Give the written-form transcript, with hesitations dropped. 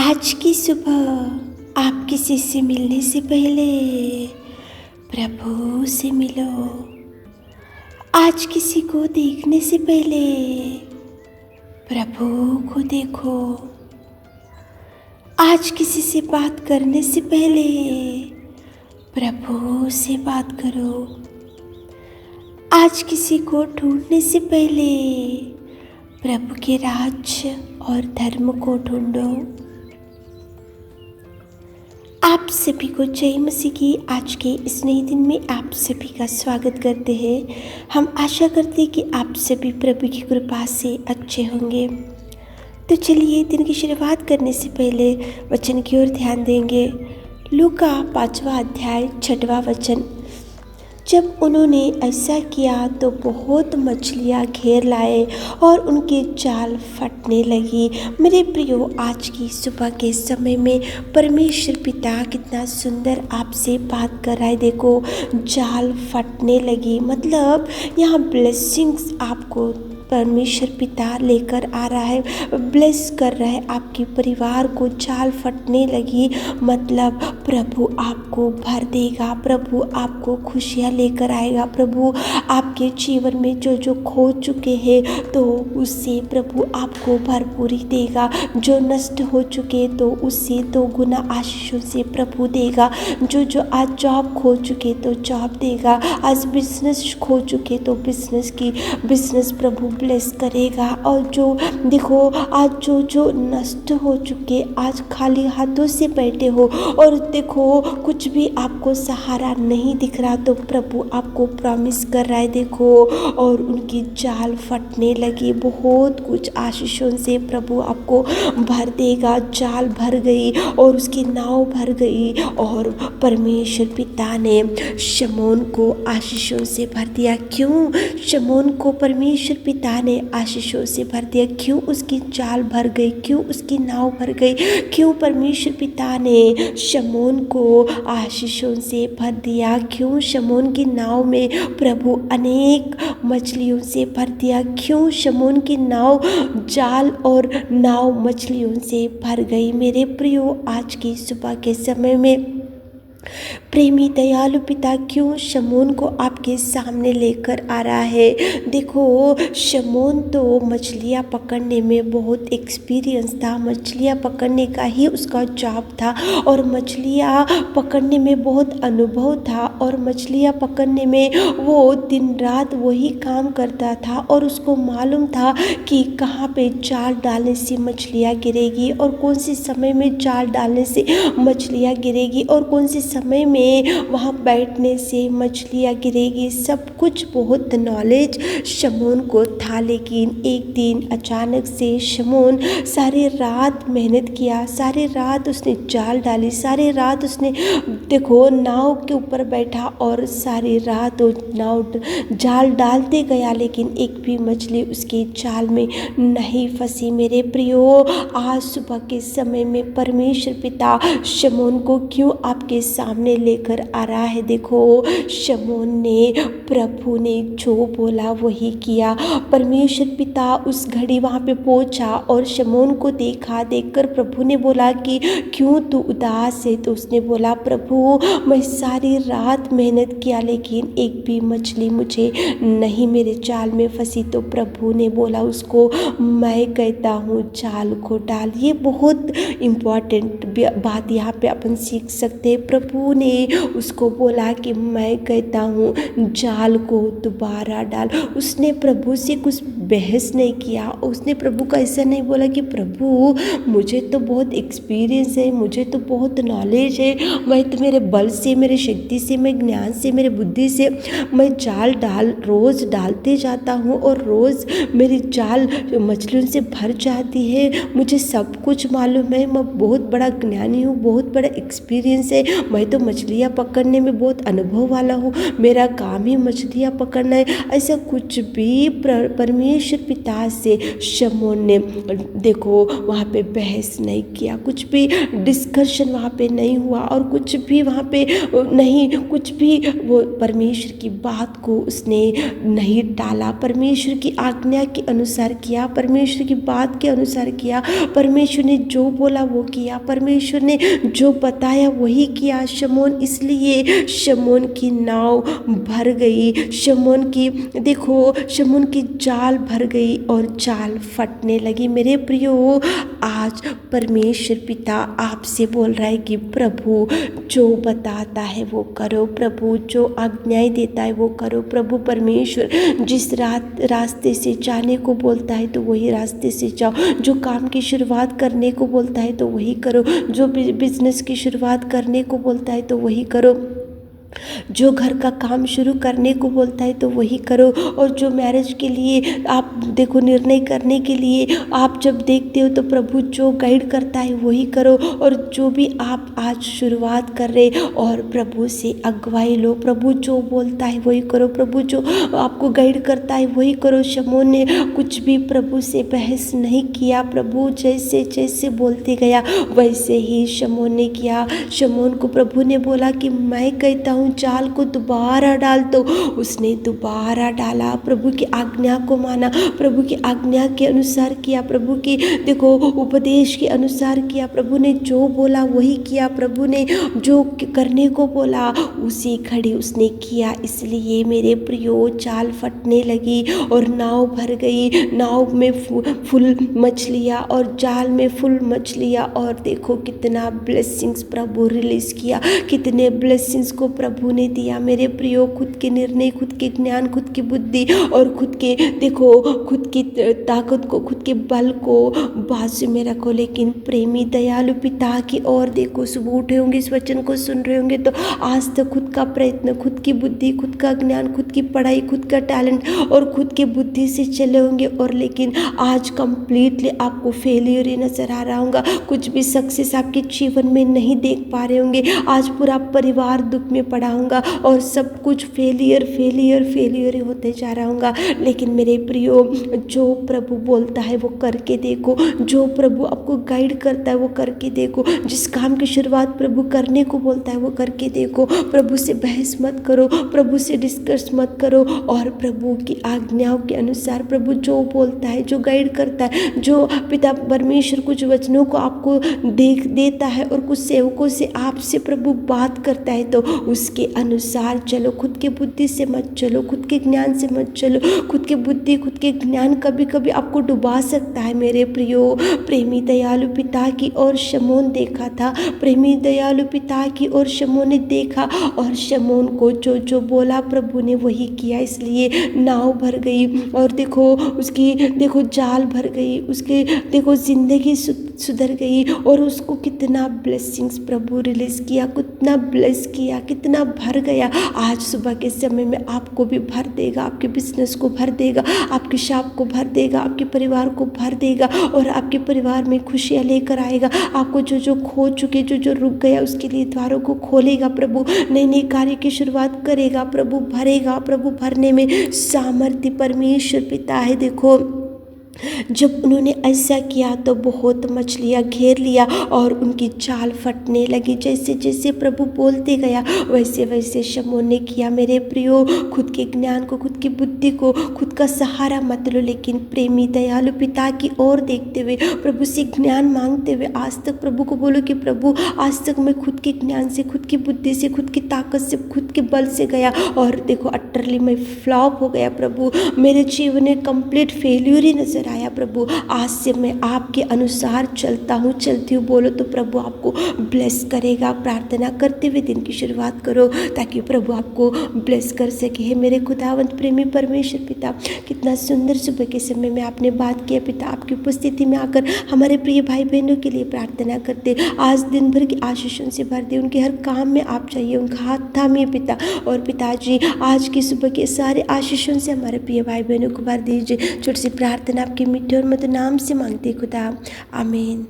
आज की सुबह आप किसी से मिलने से पहले प्रभु से मिलो। आज किसी को देखने से पहले प्रभु को देखो। आज किसी से बात करने से पहले प्रभु से बात करो। आज किसी को ढूंढने से पहले प्रभु के राज्य और धर्म को ढूंढो। आप सभी को जय मसीह की आज के इस नए दिन में आप सभी का स्वागत करते हैं। हम आशा करते हैं कि आप सभी प्रभु की कृपा से अच्छे होंगे। तो चलिए दिन की शुरुआत करने से पहले वचन की ओर ध्यान देंगे। लूका 5वां अध्याय 6वां वचन। जब उन्होंने ऐसा किया तो बहुत मछलियाँ घेर लाए और उनकी जाल फटने लगी। मेरे प्रियो, आज की सुबह के समय में परमेश्वर पिता कितना सुंदर आपसे बात कर रहा है। देखो, जाल फटने लगी, मतलब यहाँ ब्लेसिंग्स आपको परमेश्वर पिता लेकर आ रहा है, ब्लेस कर रहा है आपके परिवार को। जाल फटने लगी मतलब प्रभु आपको भर देगा, प्रभु आपको खुशियाँ लेकर आएगा। प्रभु आपके जीवन में जो जो खो चुके हैं तो उससे प्रभु आपको भरपूरी देगा। जो नष्ट हो चुके तो उससे 2 गुना आशीषों से प्रभु देगा। जो आज जॉब खो चुके तो जॉब देगा। आज बिजनेस खो चुके तो बिजनेस प्रभु ब्लेस करेगा। और जो देखो, आज जो नष्ट हो चुके, आज खाली हाथों से बैठे हो और देखो कुछ भी आपको सहारा नहीं दिख रहा, तो प्रभु आपको प्रॉमिस कर रहा है। देखो, और उनकी जाल फटने लगी, बहुत कुछ आशीषों से प्रभु आपको भर देगा। जाल भर गई और उसकी नाव भर गई और परमेश्वर पिता ने शमौन को आशीषों से भर दिया। क्यों शमौन को परमेश्वर पिता ने आशीषों से भर दिया? क्यों उसकी जाल भर गई? क्यों उसकी नाव भर गई? क्यों परमेश्वर पिता ने शमौन को आशीषों से भर दिया? क्यों शमौन की नाव में प्रभु अनेक मछलियों से भर दिया? क्यों शमौन की नाव जाल और नाव मछलियों से भर गई? मेरे प्रियो, आज की सुबह के समय में प्रेमी दयालु पिता क्यों शमौन को आपके सामने लेकर आ रहा है? देखो, शमौन तो मछलियाँ पकड़ने में बहुत एक्सपीरियंस था, मछलियाँ पकड़ने का ही उसका जॉब था और मछलियाँ पकड़ने में बहुत अनुभव था और मछलियाँ पकड़ने में वो दिन रात वही काम करता था और उसको मालूम था कि कहाँ पे जाल डालने से मछलियाँ गिरेगी और कौन से समय में जाल डालने से मछलियाँ गिरेगी और कौन से समय में वहाँ बैठने से मछलियाँ गिरेगी। सब कुछ बहुत नॉलेज शमौन को था। लेकिन एक दिन अचानक से शमौन सारी रात मेहनत किया, सारी रात उसने जाल डाली, सारी रात उसने देखो नाव के ऊपर बैठा और सारी रात वो नाव जाल डालते गया, लेकिन एक भी मछली उसके जाल में नहीं फंसी। मेरे प्रियो, आज सुबह के समय में परमेश्वर पिता शमौन को क्यों आपके सामने लेकर आ रहा है? देखो, शमौन ने, प्रभु ने जो बोला वही किया। परमेश्वर पिता उस घड़ी वहाँ पे पहुँचा और शमौन को देखा। देखकर प्रभु ने बोला कि क्यों तू उदास है? तो उसने बोला, प्रभु मैं सारी रात मेहनत किया लेकिन एक भी मछली मुझे नहीं मेरे जाल में फंसी। तो प्रभु ने बोला उसको, मैं कहता हूँ जाल को डाल। ये बहुत इम्पॉर्टेंट बात यहाँ पे अपन सीख सकते हैं। प्रभु ने उसको बोला कि मैं कहता हूँ जाल को दोबारा डाल। उसने प्रभु से कुछ बहस नहीं किया। उसने प्रभु को ऐसा नहीं बोला कि प्रभु मुझे तो बहुत एक्सपीरियंस है, मुझे तो बहुत नॉलेज है, मैं तो मेरे बल से, मेरे शक्ति से, मेरे ज्ञान से, मेरे बुद्धि से मैं जाल रोज़ डालते जाता हूँ और रोज़ मेरी जाल मछलियों से भर जाती है, मुझे सब कुछ मालूम है, मैं बहुत बड़ा ज्ञानी हूँ, बहुत बड़ा एक्सपीरियंस है, मैं तो मछलियाँ पकड़ने में बहुत अनुभव वाला हूँ, मेरा काम ही मछलियाँ पकड़ना है। ऐसा कुछ भी परमेश्वर परमेश्वर पिता से शमौन ने देखो वहाँ पे बहस नहीं किया, कुछ भी डिस्कशन वहाँ पे नहीं हुआ और कुछ भी वहाँ पे नहीं, कुछ भी वो परमेश्वर की बात को उसने नहीं टाला, परमेश्वर की आज्ञा के अनुसार किया, परमेश्वर की बात के अनुसार किया, परमेश्वर ने जो बोला वो किया, परमेश्वर ने जो बताया वही किया शमौन। इसलिए शमौन की नाव भर गई, शमौन की देखो शमौन की जाल भर गई और जाल फटने लगी। मेरे प्रियो, आज परमेश्वर पिता आपसे बोल रहा है कि प्रभु जो बताता है वो करो, प्रभु जो आज्ञाएं देता है वो करो, प्रभु परमेश्वर जिस रास्ते से जाने को बोलता है तो वही रास्ते से जाओ, जो काम की शुरुआत करने को बोलता है तो वही करो, जो बिजनेस की शुरुआत करने को बोलता है तो वही करो, जो घर का काम शुरू करने को बोलता है तो वही करो, और जो मैरिज के लिए आप देखो निर्णय करने के लिए आप जब देखते हो तो प्रभु जो गाइड करता है वही करो, और जो भी आप आज शुरुआत कर रहे और प्रभु से अगुवाई लो, प्रभु जो बोलता है वही करो, प्रभु जो आपको गाइड करता है वही करो। शमौन ने कुछ भी प्रभु से बहस नहीं किया, प्रभु जैसे जैसे बोलते गया वैसे ही शमौन ने किया। शमौन को प्रभु ने बोला कि मैं कहता हूँ जाल को दोबारा डाल, तो उसने दोबारा डाला, प्रभु की आज्ञा को माना, प्रभु की आज्ञा के अनुसार किया, प्रभु की देखो उपदेश के अनुसार किया, प्रभु ने जो बोला वही किया, प्रभु ने जो करने को बोला उसी घड़ी उसने किया। इसलिए मेरे प्रियो जाल फटने लगी और नाव भर गई, नाव में फुल मछलियाँ और जाल में फुल मछलियाँ, और देखो कितना ब्लेसिंग्स प्रभु रिलीज किया, कितने ब्लेसिंग्स को प्रभु ने दिया। मेरे प्रियो, खुद के निर्णय, खुद के ज्ञान, खुद की बुद्धि और खुद के देखो खुद की ताकत को, खुद के बल को बाजू में रखो, लेकिन प्रेमी दयालु पिता की ओर देखो। सुबह उठे होंगे, इस वचन को सुन रहे होंगे तो आज तक खुद का प्रयत्न, खुद की बुद्धि, खुद का ज्ञान, खुद की पढ़ाई, खुद का टैलेंट और खुद की बुद्धि से चले होंगे, और लेकिन आज कंप्लीटली आपको फेलियर ही नजर आ रहा होगा, कुछ भी सक्सेस आपके जीवन में नहीं देख पा रहे होंगे। आज पूरा परिवार दुख में पड़ा होगा और सब कुछ फेलियर फेलियर फेलियर ही होते जा रहा होगा। लेकिन मेरे प्रियो, जो प्रभु बोलता है वो करके देखो, जो प्रभु आपको गाइड करता है वो करके देखो, जिस काम की शुरुआत प्रभु करने को बोलता है वो करके देखो। प्रभु से बहस मत करो, प्रभु से डिस्कस मत करो, और प्रभु की आज्ञाओं के अनुसार प्रभु जो बोलता है, जो गाइड करता है, जो पिता परमेश्वर कुछ वचनों को आपको देता है और कुछ सेवकों से आपसे प्रभु बात करता है तो उसके अनुसार चलो। खुद के बुद्धि से मत चलो, खुद के ज्ञान से मत चलो। खुद के बुद्धि, खुद के ज्ञान कभी कभी आपको डुबा सकता है। मेरे प्रियो, प्रेमी दयालु पिता की ओर शमौन देखा था, प्रेमी दयालु पिता की ओर शमौन ने देखा, और शमौन को जो जो बोला प्रभु ने वही किया। इसलिए नाव भर गई और देखो उसकी देखो जाल भर गई, उसके देखो जिंदगी सुधर गई, और उसको कितना ब्लेसिंग्स प्रभु रिलीज किया, कितना ब्लेस किया, कितना भर गया। आज सुबह के समय में आपको भी भर देगा, आपके बिजनेस को भर देगा, आपके शॉप को भर देगा, आपके परिवार को भर देगा, और आपके परिवार में खुशियाँ लेकर आएगा। आपको जो जो खो चुके, जो जो रुक गया उसके लिए द्वारों को खोलेगा प्रभु, नए नए कार्य की शुरुआत करेगा प्रभु, भरेगा प्रभु, भरने में सामर्थ्य परमेश्वर पिता है। देखो जब उन्होंने ऐसा किया तो बहुत मछलियाँ घेर लिया और उनकी जाल फटने लगी। जैसे जैसे प्रभु बोलते गया वैसे वैसे शमौन ने किया। मेरे प्रियो, खुद के ज्ञान को, खुद की बुद्धि को, खुद का सहारा मत लो, लेकिन प्रेमी दयालु पिता की ओर देखते हुए, प्रभु से ज्ञान मांगते हुए आज तक प्रभु को बोलो कि प्रभु आज तक मैं खुद के ज्ञान से, खुद की बुद्धि से, खुद की ताकत से, खुद के बल से गया और देखो अटरली मैं फ्लॉप हो गया प्रभु, मेरे जीवन में कंप्लीट फेल्यूर ही नजर आया प्रभु। आज से मैं आपके अनुसार चलता हूँ, चलती हूँ, बोलो तो प्रभु आपको ब्लेस करेगा। प्रार्थना करते हुए दिन की शुरुआत करो ताकि प्रभु आपको ब्लेस कर सके। है मेरे खुदावंत प्रेमी परमेश्वर पिता, कितना सुंदर सुबह के समय में आपने बात किया पिता। आपकी उपस्थिति में आकर हमारे प्रिय भाई बहनों के लिए प्रार्थना करते, आज दिन भर की आशीषों से भर दे, उनके हर काम में आप चाहिए, उनका हाथ थामिए पिता। और पिताजी आज की सुबह के सारे आशीषों से हमारे प्रिय भाई बहनों को भर दीजिए। छोटी सी प्रार्थना आपके मीठे और मधुर नाम से मांगते खुदा, आमीन।